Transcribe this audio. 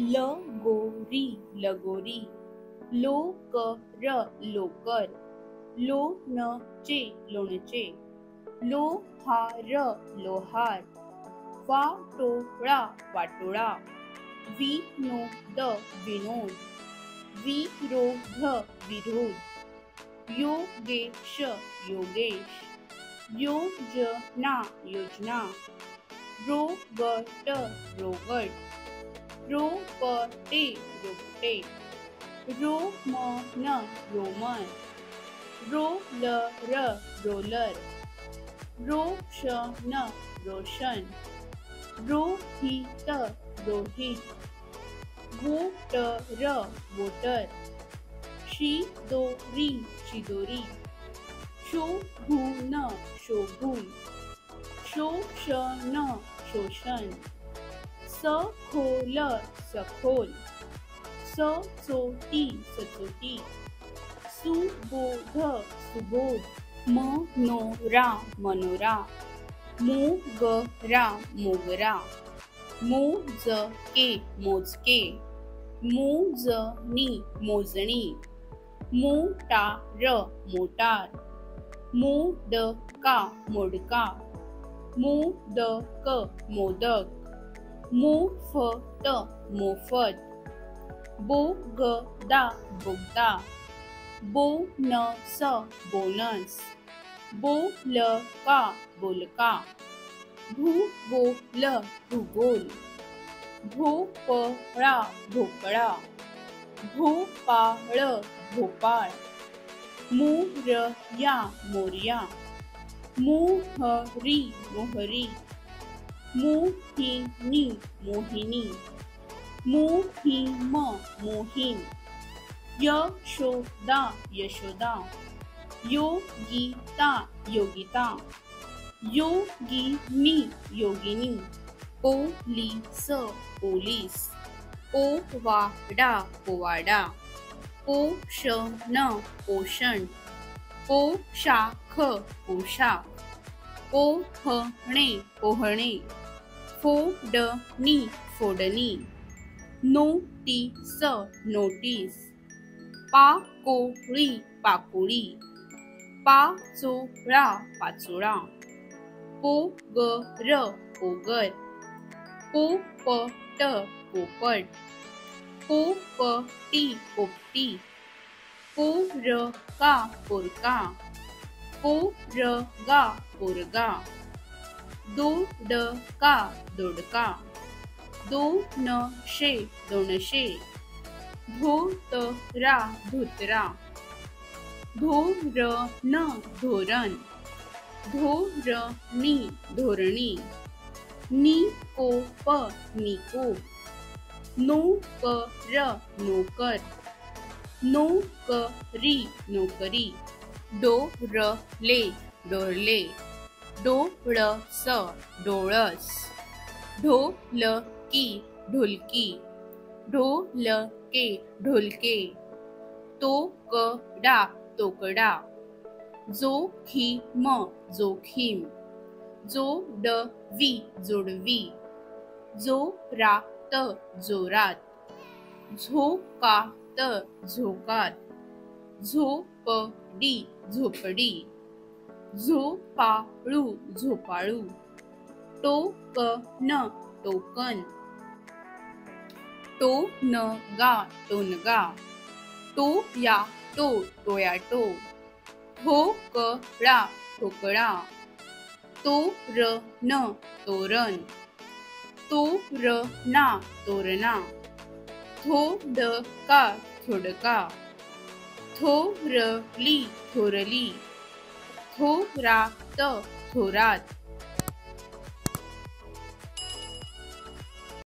लगोरी लगोरी, लोकर लोकर, लोणचे लोणचे, लोहार लोहार, वाटोळा वाटोळा, विनोद विनोद, विरोध विरोध, योगेश योगेश, योजना योजना, रोगट रोगट, रोपटे रोपटे, Roman Roman, roller roller, Roshan Roshan, Rohit Rohit, voter voter, शिदोरी शिदोरी, शोभून शोभून, शोषण शोषण, सखोल सखोल, सचोटी सचोटी, सुबोध सुबोध, मनोरा मनोरा, मोगरा मोगरा, मोजके मोजके, मोजणी मोजणी, मोटार मोटार, मोदका मोडका, मोदक मोदक, मोफत मोफत, बोगदा बोगदा, बोनस बोनस, बोलका बोलका, भूगोल भूगोल, भोपळा भोपळा, भोपाळ भोपाळ, मोरया मोरया, मोहरी मोहरी, मोहिनी मोहिनी, मोहीम मोहीम, यशोदा यशोदा, योगिता योगिता, योगिनी योगिनी, पोलीस पोलीस, पोवाडा पोवाडा, पोषण पोषण, पोशाख पोशाख, पोहणे पोहणे, फोडणी फोडणी, नोटीस नोटीस, पाकोळी पाकोळी, पाचोळा पाचोळा, पोगर पोगर, पोपट पोपट, पोपटी पोपटी, पोरका पोरका, पोरगा पोरगा, दोडका दोडका, दोनशे दोनशे, धोतरा धोतरा, धोरण धोरण, धोरणी धोरणी, निकोप निकोप, नोकर नोकर, नोकरी नोकरी, डोरले डोरले, डोळस डोळस, ढोलकी ढोलकी, ढोलके ढोलके, तोकडा तोकडा, जोखीम जोखीम, जोडवी जोडवी, जोरात जोरात, झोकात झोकात, झोपडी झोपडी, झोपाळू झोपाळू, टोकन टोकन, टोनगा टोनगा, टोयाटो टोयाटो, ठोकळा ठोकळा, तोरण तोरण, तोरणा तोरणा, थोडका थोडका, थोरली थोरली, थोरात थोरात,